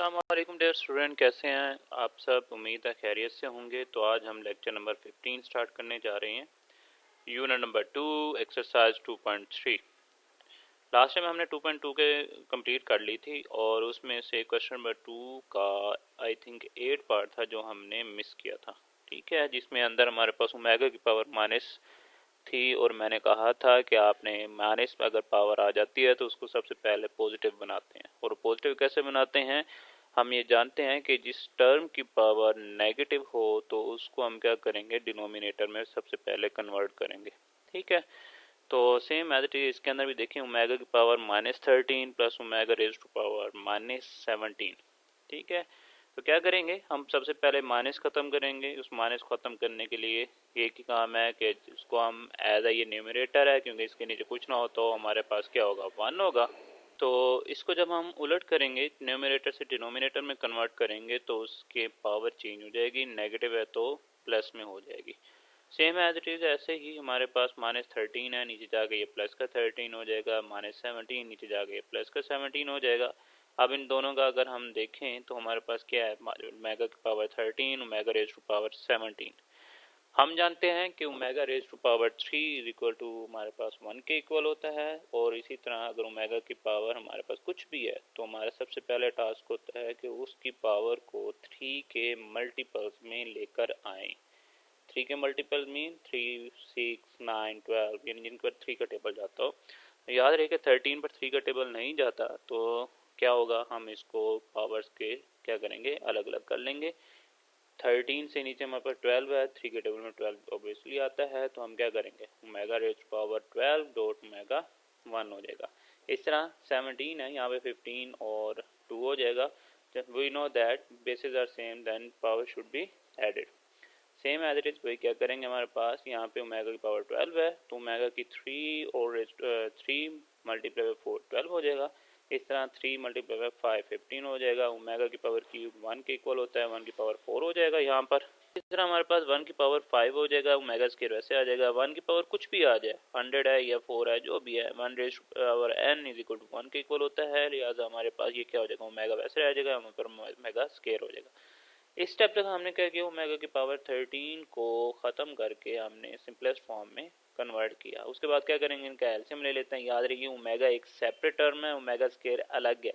अस्सलाम वालेकुम dear student, कैसे हैं आप सब। उम्मीद है खैरियत से होंगे। तो आज हम लेक्चर नंबर 15 स्टार्ट करने जा रहे हैं। Unit number 2 exercise 2.3। Last time हमने 2.2 के कंप्लीट कर ली थी और उसमें से क्वेश्चन नंबर 2 का आई थिंक 8 पार्ट था जो हमने मिस किया था। ठीक है, जिसमें अंदर हमारे पास ओमेगा की पावर माइनस थी और मैंने कहा था कि आपने माइनस अगर पावर आ जाती है तो उसको सबसे पहले पॉजिटिव बनाते हैं। और पॉजिटिव कैसे बनाते हैं, हम ये जानते हैं कि जिस टर्म की पावर नेगेटिव हो तो उसको हम क्या करेंगे, डिनोमिनेटर में सबसे पहले कन्वर्ट करेंगे। ठीक है, तो सेम एज इट इज इसके अंदर भी देखें, ओमेगा की power -13 plus omega raise to power -17। ठीक है, तो क्या करेंगे, हम सबसे पहले माइनस ख़त्म करेंगे। उस माइनस ख़त्म करने के लिए एक ही काम है कि इसको हम एज ये न्यूमरेटर है, क्योंकि इसके नीचे कुछ ना हो तो हमारे पास क्या होगा, 1 होगा। तो इसको जब हम उलट करेंगे, न्यूमरेटर से डिनोमिनेटर में कन्वर्ट करेंगे तो उसके पावर चेंज हो जाएगी, नेगेटिव है तो प्लस में हो जाएगी। सेम एज इट इज़ ऐसे ही हमारे पास -13 है, नीचे जाके ये प्लस का 13 हो जाएगा, -17 नीचे जाके ये प्लस का 17 हो जाएगा। अब इन दोनों का अगर हम देखें तो हमारे पास क्या है, ओमेगा की power 13 omega raise to power 17। हम जानते हैं कि omega raise to power 3 is equal to हमारे पास 1 के इक्वल होता है। और इसी तरह अगर ओमेगा की पावर हमारे पास कुछ भी है तो हमारा सबसे पहले टास्क होता है कि उसकी पावर को 3 के मल्टीपल्स में लेकर आएँ। 3 के मल्टीपल मीन 3, 6, 9, 12, यानी जिन पर 3 का टेबल जाता हो। याद रहे कि 13 पर 3 का टेबल नहीं जाता तो क्या होगा, हम इसको पावर्स के क्या करेंगे, अलग अलग कर लेंगे। 13 से नीचे हमारे पास 12 है, 3 के टेबल में 12 ऑब्वियसली आता है, तो हम क्या करेंगे, omega raise to power 12 dot omega 1 हो जाएगा। इस तरह 17 है, यहाँ पे 15 और 2 हो जाएगा। We know that bases are same, then power should be added. Same as it is वही क्या करेंगे, हमारे पास यहाँ पे ओमेगा की पावर 12 है तो ओमेगा की 3 और 3 मल्टीप्लाई बाई 4 12 हो जाएगा। इस तरह 3 मल्टीप्लाई बाई 5 15 हो जाएगा। ओमेगा की पावर क्यूब 1 के इक्वल होता है, 1 की पावर 4 हो जाएगा यहाँ पर। इस तरह हमारे पास 1 की पावर 5 हो जाएगा, ओमेगा स्क्वायर वैसे आ जाएगा। 1 की पावर कुछ भी आ जाए, 100 है या 4 है, जो भी है, 1 raise power n is equal to 1 के इक्वल होता है, लिहाजा हमारे पास ये क्या हो जाएगा, ओमेगा वैसे आ जाएगा, हमारे पर ओमेगा स्क्वायर हो जाएगा। इस स्टेप तक हमने क्या किया, ओमेगा की पावर 13 को ख़त्म करके हमने सिंपलेस्ट फॉर्म में कन्वर्ट किया। उसके बाद क्या करेंगे, इनका एलसीएम ले लेते हैं। याद रखिए ओमेगा एक सेपरेट टर्म है, ओमेगा स्क्वायर अलग है।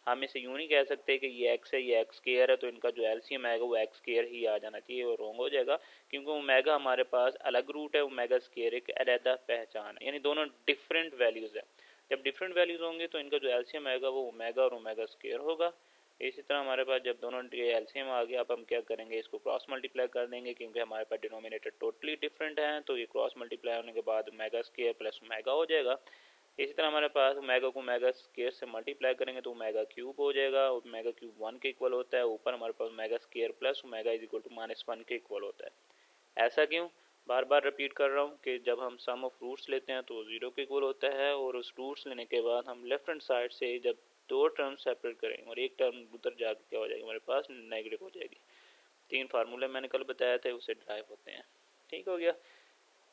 हम इसे यूँ नहीं कह सकते कि ये एक्स है ये एक्स स्क्वायर है, तो इनका जो एलसीएम आएगा वो एक्स स्क्वायर ही आ जाना चाहिए, वो रॉन्ग हो जाएगा। क्योंकि ओमेगा हमारे पास अलग रूट है, ओमेगा स्क्वायर एक अलग पहचान है, यानी दोनों डिफरेंट वैल्यूज़ है। जब डिफरेंट वैल्यूज़ होंगे तो इनका जो एलसीएम आएगा वो ओमेगा और ओमेगा स्क्वायर होगा। इसी तरह हमारे पास जब दोनों एलसीएम आ गया, अब हम क्या करेंगे, इसको क्रॉस मल्टीप्लाई कर देंगे, क्योंकि हमारे पास डिनोमिनेटर टोटली डिफरेंट है। तो ये क्रॉस मल्टीप्लाई होने के बाद ओमेगा स्क्वायर प्लस ओमेगा हो जाएगा। इसी तरह हमारे पास ओमेगा को ओमेगा स्क्वायर से मल्टीप्लाई करेंगे तो ओमेगा क्यूब हो जाएगा। ओमेगा क्यूब 1 के इक्वल होता है, ऊपर हमारे पास omega square plus omega is equal to -1 के इक्वल होता है। ऐसा क्यों, बार बार रिपीट कर रहा हूँ कि जब हम सम ऑफ रूट्स लेते हैं तो 0 के इक्वल होता है, और उस रूट्स लेने के बाद हम लेफ्ट हैंड साइड से जब दो टर्म सेपरेट करेंगे और एक टर्म उधर जाकर क्या हो जाएगी, हमारे पास नेगेटिव हो जाएगी। 3 फार्मूले मैंने कल बताया थे, उससे ड्राइव होते हैं। ठीक हो गया।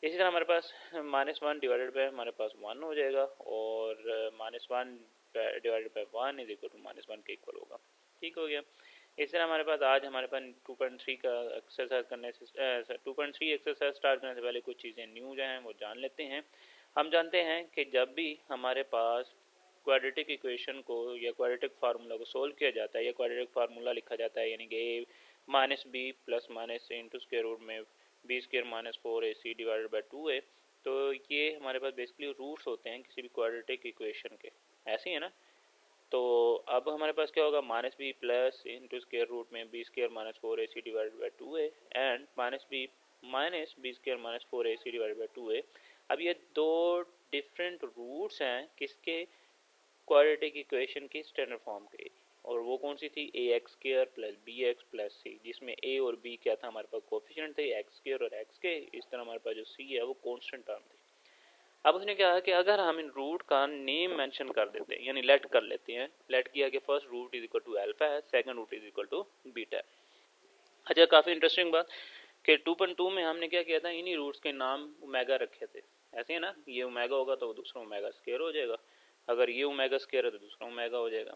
इसी तरह हमारे पास -1 डिवाइडेड बाय हमारे पास 1 हो जाएगा, और -1 divided by 1 is equal to -1 के इक्वल होगा। ठीक हो गया। इस तरह हमारे पास आज हमारे पास 2.3 का एक्सरसाइज करने से 2.3 एक्सरसाइज स्टार्ट करने से पहले कुछ चीज़ें न्यू जो हैं वो जान लेते हैं। हम जानते हैं कि जब भी हमारे पास क्वाड्रेटिक इक्वेशन को या क्वाड्रेटिक फार्मूला को सोल्व किया जाता है या क्वाड्रेटिक फार्मूला लिखा जाता है, यानी कि a minus B plus minus C into square root में B square -4ac divided by 2a, तो ये हमारे पास बेसिकली रूट्स होते हैं किसी भी क्वाड्रेटिक इक्वेशन के, ऐसे ही है ना। तो अब हमारे पास क्या होगा, -b plus into square root में B square -4ac divided by 2a and -b minus B square -4ac divided by 2a। अब ये दो डिफरेंट रूट्स हैं किसके, क्वाड्रेटिक इक्वेशन की स्टैंडर्ड फॉर्म के, और वो कौन सी थी, A X square plus B X plus C, जिसमें ए और बी क्या था, हमारे पास कोफिशिएंट थे एक्स स्क्वायर और एक्स के। इस तरह हमारे पास जो सी है वो कांस्टेंट टर्म थी। अब उसने कहा कि अगर हम इन रूट का नेम मेंशन कर देते हैं, यानी लेट कर लेते हैं, लेट किया कि first root is equal to alpha है, second root is equal to beta है। अच्छा, काफ़ी इंटरेस्टिंग बात कि 2.2 में हमने क्या किया था, इन्हीं रूट्स के नाम ओमेगा रखे थे, ऐसे है ना। ये ओमेगा होगा तो दूसरा ओमेगा स्क्वायर हो जाएगा, अगर ये ओमेगा स्क्वायर है तो दूसरा ओमेगा हो जाएगा।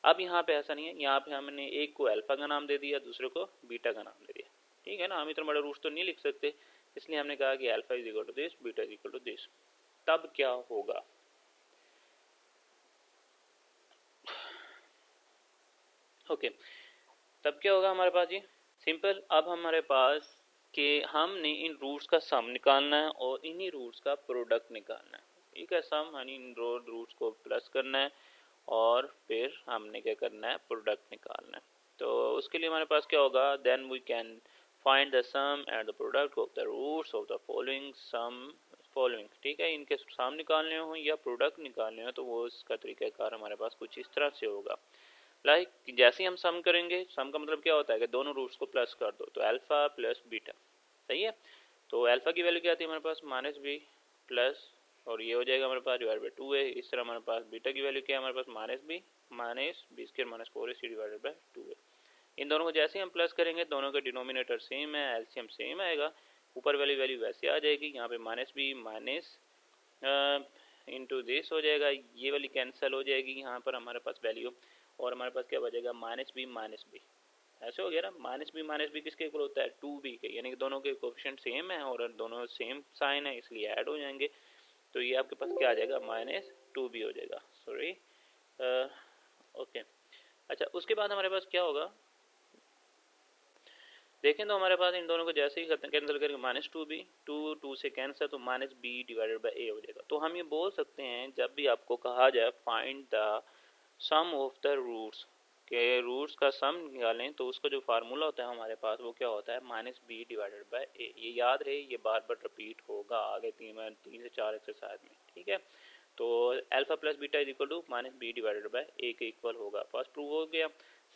अब यहाँ पे ऐसा नहीं है, यहाँ पे हमने एक को अल्फा का नाम दे दिया, दूसरे को बीटा का नाम दे दिया, ठीक है ना। हम इतना बड़ा रूट्स तो नहीं लिख सकते, इसलिए हमने कहा कि alpha is equal to this, beta is equal to this. तब क्या होगा, ओके तब क्या होगा हमारे पास जी, सिंपल। अब हमारे पास कि हमने इन रूट्स का सम निकालना है और इन्हीं रूट्स का प्रोडक्ट निकालना है, ठीक है। सम यानी इन रूट्स को प्लस करना है और फिर हमने क्या करना है, प्रोडक्ट निकालना है। तो उसके लिए हमारे पास क्या होगा, then we can find the sum and the product of the roots of the following sum following, ठीक है। इनके सम निकालने हो या प्रोडक्ट निकालने हो तो वो इसका तरीकाकार हमारे पास कुछ इस तरह से होगा। लाइक जैसे ही हम सम करेंगे, सम का मतलब क्या होता है कि दोनों रूट्स को प्लस कर दो, तो अल्फा प्लस बीटा, सही है। तो अल्फा की वैल्यू क्या आती है हमारे पास, माइनस बी प्लस, और ये हो जाएगा हमारे पास डिवाइड बाई 2 है। इस तरह हमारे पास बीटा की वैल्यू क्या है हमारे पास, minus B square minus 4ac divided by 2 है। इन दोनों को जैसे ही हम प्लस करेंगे, दोनों का डिनोमिनेटर सेम है, एलसीएम सेम आएगा, ऊपर वाली वैल्यू वैसे आ जाएगी। यहाँ पे minus B minus into this हो जाएगा, ये वाली कैंसिल हो जाएगी यहाँ पर हमारे पास वैल्यू, और हमारे पास क्या बचेगा, माइनस बी ऐसे हो गया ना। माइनस बी किसके इक्वल होता है, 2b के, यानी कि दोनों के कोफिशिएंट सेम है और दोनों सेम साइन है, इसलिए ऐड हो जाएंगे। तो ये आपके पास क्या आ जाएगा, -2b हो जाएगा, सॉरी, ओके। अच्छा, उसके बाद हमारे पास क्या होगा, देखें तो हमारे पास इन दोनों को जैसे ही कैंसिल करेंगे, -2b, 2 से कैंसिल, तो -b डिवाइडेड बाई a हो जाएगा। तो हम ये बोल सकते हैं, जब भी आपको कहा जाए find the sum of the roots, के रूट्स का सम निकालें, तो उसका जो फार्मूला होता है हमारे पास वो क्या होता है, -b डिवाइडेड बाई a। ये याद रहे, ये बार बार रिपीट होगा आगे 3 से 4 एक्सरसाइज में, ठीक है। तो alpha plus beta is equal to -b divided by a के इक्वल होगा। फर्स्ट प्रूफ हो गया।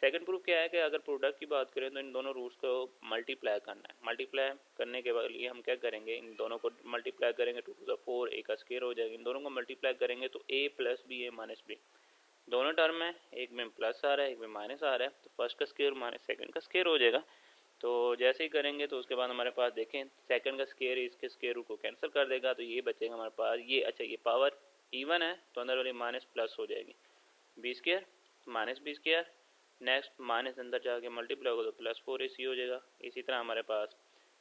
सेकंड प्रूफ क्या है कि अगर प्रोडक्ट की बात करें तो इन दोनों रूट्स को मल्टीप्लाई करना है। मल्टीप्लाई करने के लिए हम क्या करेंगे, इन दोनों को मल्टीप्लाई करेंगे, 2 टू द 4 a का स्क्वायर हो जाएगा। इन दोनों को मल्टीप्लाई करेंगे तो a plus B, a minus B, दोनों टर्म है, एक में प्लस आ रहा है, एक में माइनस आ रहा है, तो फर्स्ट का स्क्वायर माइनस सेकंड का स्क्वायर हो जाएगा। तो जैसे ही करेंगे तो उसके बाद हमारे पास देखें, सेकंड का स्क्वायर इसके स्क्वायर रूट को कैंसिल कर देगा, तो ये बचेगा हमारे पास ये, अच्छा ये पावर इवन है तो अंदर वाली माइनस प्लस हो जाएगी, B square minus B square, next minus अंदर जाके मल्टीप्लाई होगा तो +4ac हो जाएगा। इसी तरह हमारे पास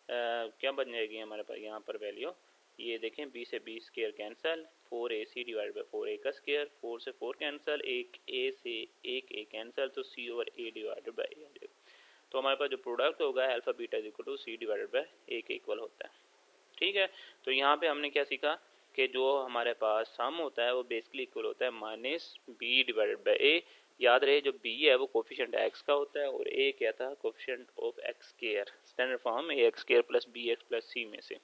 क्या बन जाएगी हमारे पास यहाँ पर वैल्यू, ये देखें b से b square cancel, 4ac divide by 4a का स्क्वायर, 4 से 4 कैंसिल, एक a से एक a कैंसिल, तो c over a divided by a आ जाएगा। तो हमारे पास जो प्रोडक्ट होगा alpha beta is equal to c divided by a के इक्वल होता है, ठीक है। तो यहाँ पे हमने क्या सीखा कि जो हमारे पास सम होता है वो बेसिकली इक्वल होता है -b डिवाइडेड बाई a। याद रहे जो b है वो कोफिशिएंट x का होता है और a क्या था, coefficient of x square, standard form ax square plus bx plus c में से।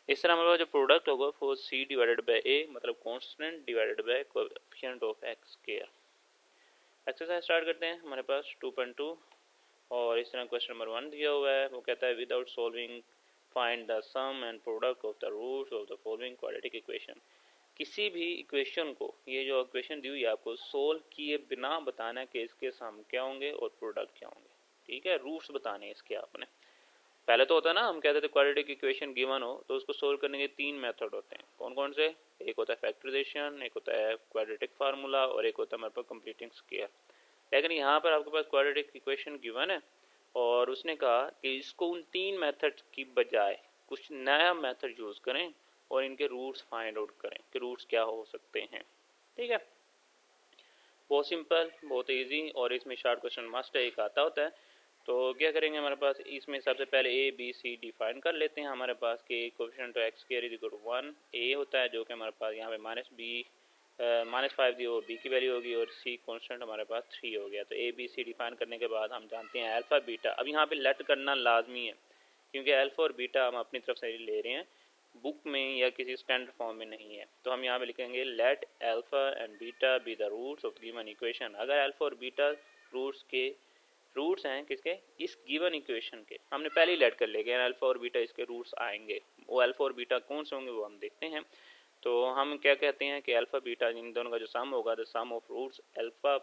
इस तरह हमारे पास जो प्रोडक्ट होगा वो c डिवाइडेड बाई a, मतलब constant divided by coefficient of x square. Exercise start करते हैं। हमारे पास 2.2 और इस तरह क्वेश्चन नंबर 1 दिया हुआ है, वो कहता है without solving find the sum and product of the roots of the following quadratic equation. किसी भी इक्वेशन को, ये जो इक्वेशन दी हुई है आपको, सोल्व किए बिना बताना है कि इसके सम क्या होंगे और प्रोडक्ट क्या होंगे, ठीक है। रूट्स बताने हैं इसके आपने। पहले तो होता है ना, हम कहते थे क्वाड्रेटिक इक्वेशन गिवन हो तो उसको सोल्व करने के 3 मेथड होते हैं। कौन कौन से, एक होता है फैक्टराइजेशन, एक होता है क्वाड्रेटिक फार्मूला और एक होता है हमारे पास कंप्लीटिंग स्क्वायर। लेकिन यहाँ पर आपके पास क्वाड्रेटिक इक्वेशन गिवन है और उसने कहा कि इसको उन 3 मेथड की बजाय कुछ नया मेथड यूज़ करें और इनके रूट्स फाइंड आउट करें कि रूट्स क्या हो सकते हैं, ठीक है। बहुत सिंपल, बहुत इजी, और इसमें शॉर्ट क्वेश्चन मस्ट है, एक आता होता है। तो क्या करेंगे, हमारे पास इसमें सबसे पहले ए बी सी डिफाइन कर लेते हैं। हमारे पास के coefficient of X square is equal to 1 A होता है, जो कि हमारे पास यहाँ पे -5 दी और बी की वैल्यू होगी, और सी कांस्टेंट हमारे पास 3 हो गया। तो ए बी सी डिफाइन करने के बाद हम जानते हैं अल्फा बीटा। अब यहाँ पे लेट करना लाजमी है क्योंकि अल्फा और बीटा हम अपनी तरफ से ले रहे हैं, बुक में या किसी स्टैंडर्ड फॉर्म में नहीं है। तो हम यहाँ पे लिखेंगे let alpha and beta be the roots of given equation. अगर अल्फा और बीटा रूट्स हैं किसके, इस गिवन इक्वेशन के, हमने पहले ही लेट कर ले गए अल्फा और बीटा इसके रूट्स आएंगे। वो अल्फा और बीटा कौन से होंगे वो हम देखते हैं। तो हम क्या कहते हैं कि अल्फा बीटा इन दोनों का जो सम होगा, the sum of roots alpha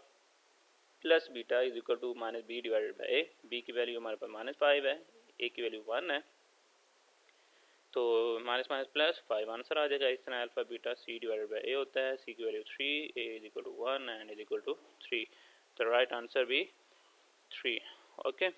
plus beta is equal to -b divided by A. B की वैल्यू हमारे पास -5 है, ए की वैल्यू 1 है, तो माइनस माइनस प्लस 5 आंसर आ जाएगा। इस तरह alpha beta C divided by A होता है, सी की value 3, A is equal to 1 and is equal to 3। the right answer be 3. Okay.